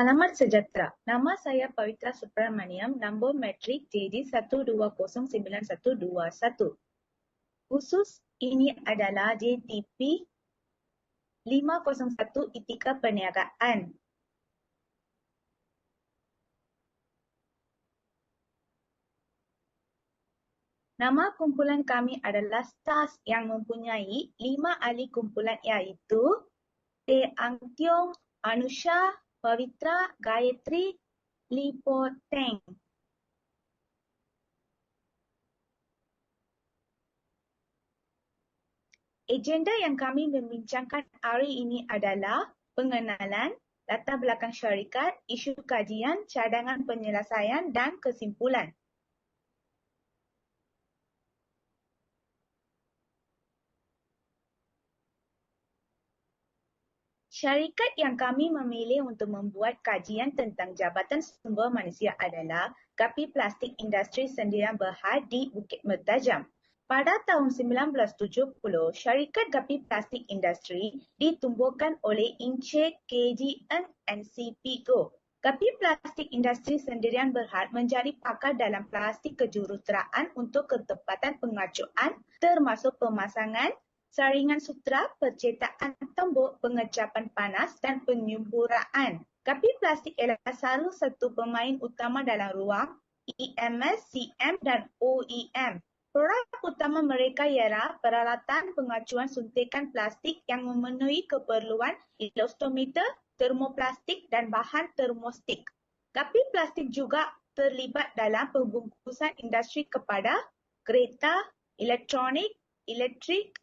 Selamat sejahtera. Nama saya Pavitra Subramaniam, nombor matrik JD1209121. Khusus ini adalah JTP 501 Etika Perniagaan. Nama kumpulan kami adalah STARS yang mempunyai 5 ahli kumpulan iaitu Teh Ang Tiong, Anusha, Pavitra, Gayatri, Lipo Teng. Agenda yang kami membincangkan hari ini adalah pengenalan, latar belakang syarikat, isu kajian, cadangan penyelesaian dan kesimpulan. Syarikat yang kami memilih untuk membuat kajian tentang Jabatan Sumber Manusia adalah Gapi Plastik Industri Sdn Bhd di Bukit Mertajam. Pada tahun 1970, syarikat Gapi Plastik Industri ditumbuhkan oleh Encik KGN NCP Go. Gapi Plastik Industri Sdn Bhd menjadi pakar dalam plastik kejuruteraan untuk ketepatan pengacuan termasuk pemasangan, saringan sutera, percetakan tembok, pengecapan panas dan penyemburaan. Gapi plastik adalah salah satu pemain utama dalam ruang EMS, CM dan OEM. Produk utama mereka ialah peralatan pengacuan suntikan plastik yang memenuhi keperluan elastometer, termoplastik dan bahan termostik. Gapi plastik juga terlibat dalam pembungkusan industri kepada kereta, elektronik, elektrik,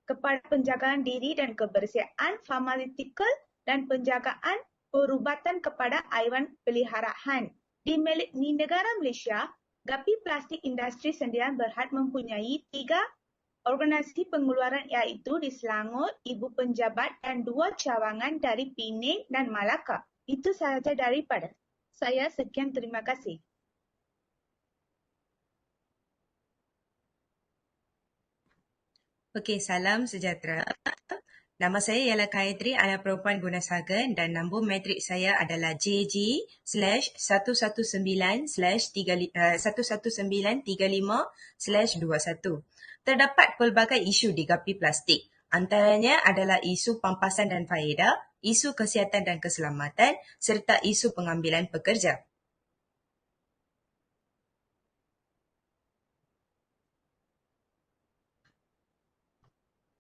kepada penjagaan diri dan kebersihan, farmaceutical dan penjagaan perubatan kepada haiwan peliharaan. Di negara Malaysia, Gapi Plastik Industri Sdn Bhd mempunyai 3 organisasi pengeluaran iaitu di Selangor, Ibu Penjabat dan 2 cawangan dari Penang dan Malacca. Itu sahaja daripada saya. Sekian, terima kasih. Okey, salam sejahtera. Nama saya ialah Gayatri, anak perempuan Gunasagan dan nombor matrik saya adalah JG/11935/21. Terdapat pelbagai isu di Gapi Plastik. Antaranya adalah isu pampasan dan faedah, isu kesihatan dan keselamatan serta isu pengambilan pekerja.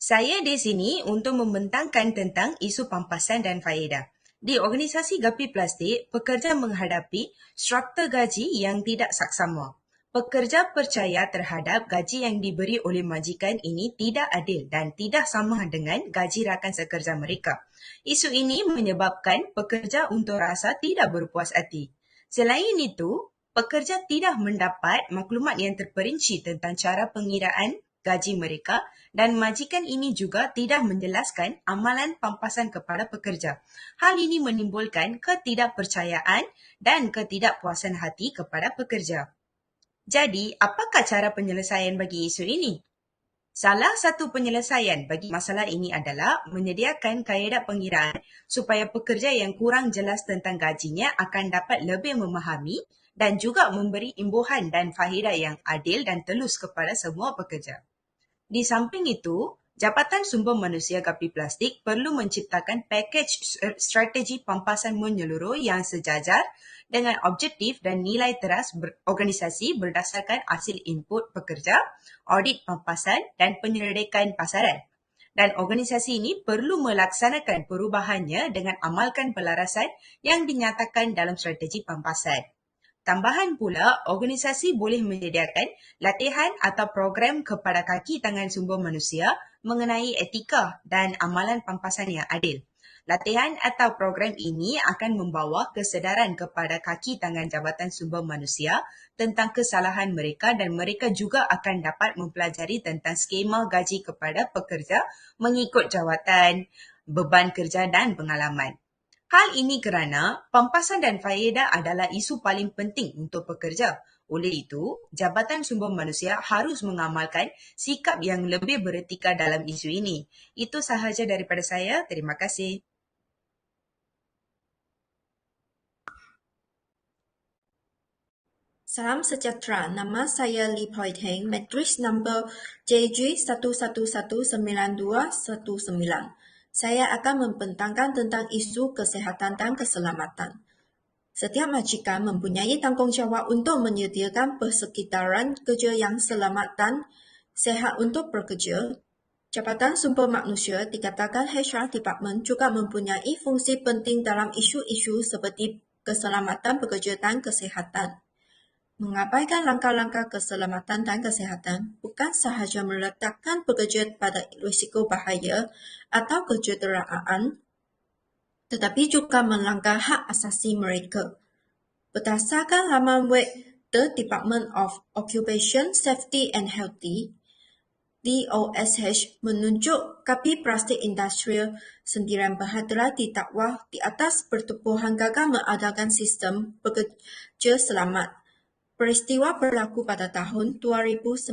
Saya di sini untuk membentangkan tentang isu pampasan dan faedah. Di organisasi Gapi Plastik, pekerja menghadapi struktur gaji yang tidak saksama. Pekerja percaya terhadap gaji yang diberi oleh majikan ini tidak adil dan tidak sama dengan gaji rakan sekerja mereka. Isu ini menyebabkan pekerja untuk rasa tidak berpuas hati. Selain itu, pekerja tidak mendapat maklumat yang terperinci tentang cara pengiraan gaji mereka dan majikan ini juga tidak menjelaskan amalan pampasan kepada pekerja. Hal ini menimbulkan ketidakpercayaan dan ketidakpuasan hati kepada pekerja. Jadi, apakah cara penyelesaian bagi isu ini? Salah satu penyelesaian bagi masalah ini adalah menyediakan kaedah pengiraan supaya pekerja yang kurang jelas tentang gajinya akan dapat lebih memahami dan juga memberi imbuhan dan faedah yang adil dan telus kepada semua pekerja. Di samping itu, Jabatan Sumber Manusia Gapi Plastik perlu menciptakan pakej strategi pampasan menyeluruh yang sejajar dengan objektif dan nilai teras organisasi berdasarkan hasil input pekerja, audit pampasan dan penyelidikan pasaran. Dan organisasi ini perlu melaksanakan perubahannya dengan amalkan pelarasan yang dinyatakan dalam strategi pampasan. Tambahan pula, organisasi boleh menyediakan latihan atau program kepada kaki tangan sumber manusia mengenai etika dan amalan pampasan yang adil. Latihan atau program ini akan membawa kesedaran kepada kaki tangan Jabatan Sumber Manusia tentang kesalahan mereka dan mereka juga akan dapat mempelajari tentang skema gaji kepada pekerja mengikut jawatan, beban kerja dan pengalaman. Hal ini kerana pampasan dan faedah adalah isu paling penting untuk pekerja. Oleh itu, Jabatan Sumber Manusia harus mengamalkan sikap yang lebih beretika dalam isu ini. Itu sahaja daripada saya. Terima kasih. Salam sejahtera, nama saya Lee Poi Teng, matriks nombor JG1119219. Saya akan membentangkan tentang isu kesihatan dan keselamatan. Setiap majikan mempunyai tanggungjawab untuk menyediakan persekitaran kerja yang selamat dan sehat untuk bekerja. Jabatan Sumber Manusia dikatakan HR Department juga mempunyai fungsi penting dalam isu-isu seperti keselamatan pekerja dan kesihatan. Mengabaikan langkah-langkah keselamatan dan kesihatan bukan sahaja meletakkan pekerja pada risiko bahaya atau kecederaan, tetapi juga melanggar hak asasi mereka. Berdasarkan laman web The Department of Occupation Safety and Health, DOSH, menunjuk Kapi Plastik Industrial Sdn Bhd didakwa di atas pertubuhan gagal mengadakan sistem pekerja selamat. Peristiwa berlaku pada tahun 2019.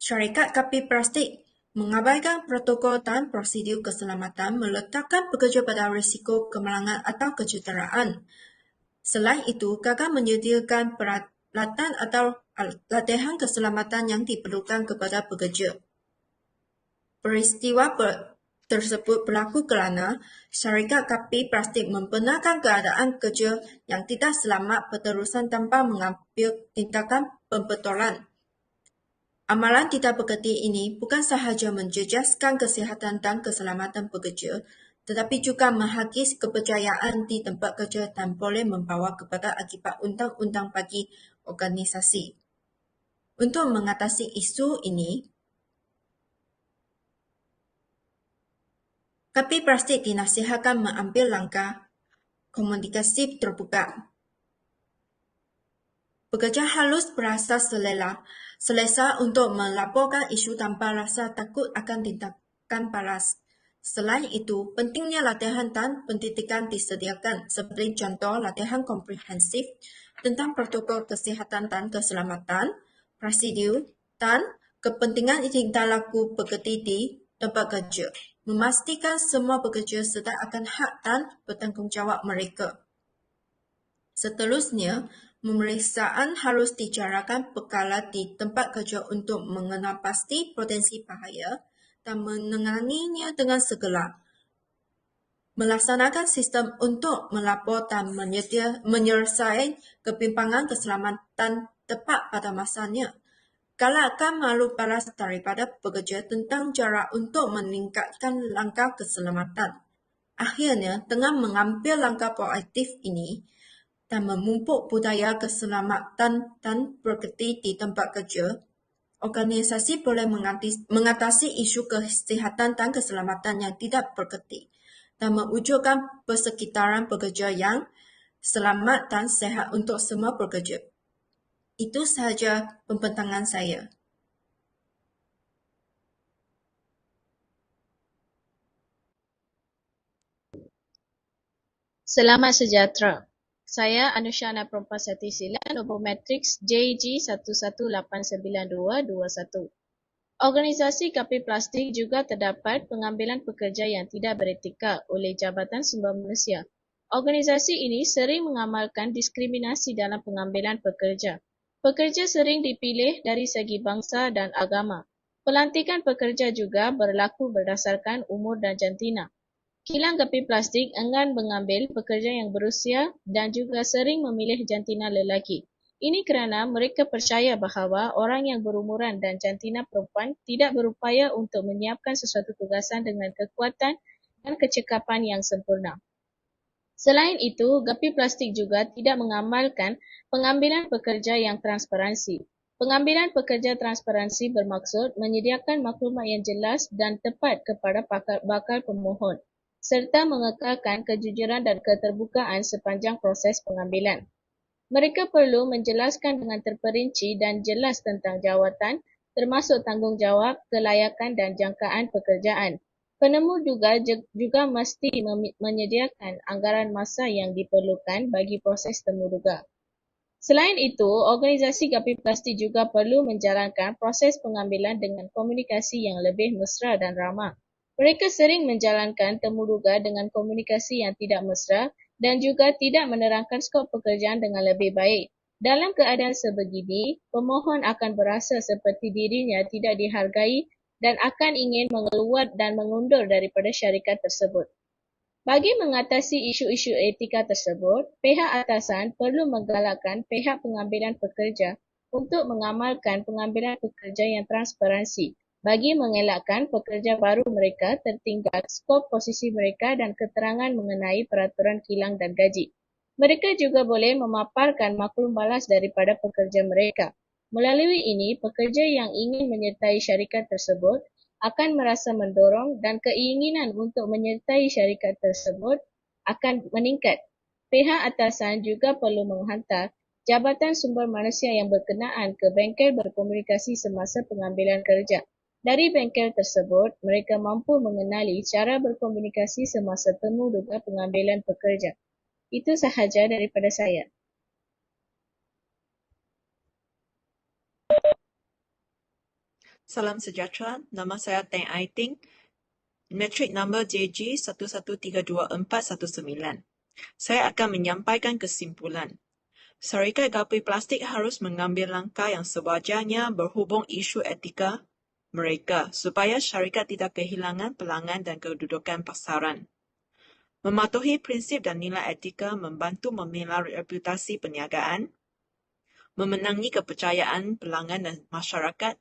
Syarikat Kapi Plastik mengabaikan protokol dan prosedur keselamatan meletakkan pekerja pada risiko kemalangan atau kecederaan. Selain itu, gagal menyediakan peralatan atau latihan keselamatan yang diperlukan kepada pekerja. Peristiwa tersebut berlaku kerana syarikat Kapi Plastik membenarkan keadaan kerja yang tidak selamat berterusan tanpa mengambil tindakan pembetulan. Amalan tidak berkerti ini bukan sahaja menjejaskan kesihatan dan keselamatan pekerja, tetapi juga menghakis kepercayaan di tempat kerja dan boleh membawa kepada akibat undang-undang bagi organisasi. Untuk mengatasi isu ini, Kapi Plastik dinasihatkan mengambil langkah komunikasi terbuka. Pekerja harus berasa selesa untuk melaporkan isu tanpa rasa takut akan tindakan balas. Selain itu, pentingnya latihan dan pendidikan disediakan, seperti contoh latihan komprehensif tentang protokol kesihatan dan keselamatan, prosedur, dan kepentingan tingkah laku pekerja di tempat kerja, memastikan semua pekerja sedar akan hak dan bertanggungjawab mereka. Seterusnya, pemeriksaan harus dijarakan berkala di tempat kerja untuk mengenal pasti potensi bahaya dan menanganinya dengan segera. Melaksanakan sistem untuk melapor dan menyelesaikan kebimbangan keselamatan tepat pada masanya. Galakkan malu balas daripada pekerja tentang cara untuk meningkatkan langkah keselamatan. Akhirnya, dengan mengambil langkah proaktif ini dan memupuk budaya keselamatan dan bekerja di tempat kerja, organisasi boleh mengatasi isu kesihatan dan keselamatan yang tidak berkerti dan mewujudkan persekitaran pekerja yang selamat dan sehat untuk semua pekerja. Itu sahaja pembentangan saya. Selamat sejahtera. Saya Anushana Prompasati Sila, nombor matriks JG11892221. Organisasi Kapi Plastik juga terdapat pengambilan pekerja yang tidak beretika oleh Jabatan Sumber Manusia. Organisasi ini sering mengamalkan diskriminasi dalam pengambilan pekerja. Pekerja sering dipilih dari segi bangsa dan agama. Pelantikan pekerja juga berlaku berdasarkan umur dan jantina. Kilang Kapi Plastik enggan mengambil pekerja yang berusia dan juga sering memilih jantina lelaki. Ini kerana mereka percaya bahawa orang yang berumuran dan jantina perempuan tidak berupaya untuk menyiapkan sesuatu tugasan dengan kekuatan dan kecekapan yang sempurna. Selain itu, Kapi Plastik juga tidak mengamalkan pengambilan pekerja yang transparansi. Pengambilan pekerja transparansi bermaksud menyediakan maklumat yang jelas dan tepat kepada bakal pemohon, serta mengekalkan kejujuran dan keterbukaan sepanjang proses pengambilan. Mereka perlu menjelaskan dengan terperinci dan jelas tentang jawatan, termasuk tanggungjawab, kelayakan dan jangkaan pekerjaan. Penemu juga mesti menyediakan anggaran masa yang diperlukan bagi proses temuduga. Selain itu, organisasi Kapi Plastik juga perlu menjalankan proses pengambilan dengan komunikasi yang lebih mesra dan ramah. Mereka sering menjalankan temuduga dengan komunikasi yang tidak mesra dan juga tidak menerangkan skop pekerjaan dengan lebih baik. Dalam keadaan sebegini, pemohon akan berasa seperti dirinya tidak dihargai dan akan ingin mengeluar dan mengundur daripada syarikat tersebut. Bagi mengatasi isu-isu etika tersebut, pihak atasan perlu menggalakkan pihak pengambilan pekerja untuk mengamalkan pengambilan pekerja yang transparansi bagi mengelakkan pekerja baru mereka tertinggal skop posisi mereka dan keterangan mengenai peraturan kilang dan gaji. Mereka juga boleh memaparkan maklum balas daripada pekerja mereka. Melalui ini, pekerja yang ingin menyertai syarikat tersebut akan merasa mendorong dan keinginan untuk menyertai syarikat tersebut akan meningkat. Pihak atasan juga perlu menghantar Jabatan Sumber Manusia yang berkenaan ke bengkel berkomunikasi semasa pengambilan kerja. Dari bengkel tersebut, mereka mampu mengenali cara berkomunikasi semasa temu duga pengambilan pekerja. Itu sahaja daripada saya. Salam sejahtera, nama saya Teng Ai Ting, metrik nombor JG11324419. Saya akan menyampaikan kesimpulan. Syarikat Gapi Plastik harus mengambil langkah yang sewajarnya berhubung isu etika mereka supaya syarikat tidak kehilangan pelanggan dan kedudukan pasaran. Mematuhi prinsip dan nilai etika membantu membina reputasi perniagaan, memenangi kepercayaan pelanggan dan masyarakat,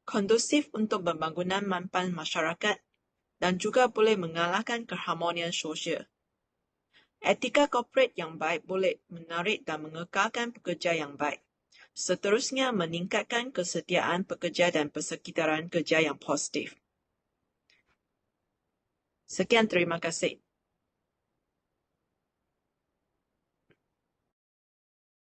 kondusif untuk pembangunan manfaat masyarakat, dan juga boleh mengalahkan keharmonian sosial. Etika korporat yang baik boleh menarik dan mengekalkan pekerja yang baik. Seterusnya, meningkatkan kesetiaan pekerja dan persekitaran kerja yang positif. Sekian, terima kasih.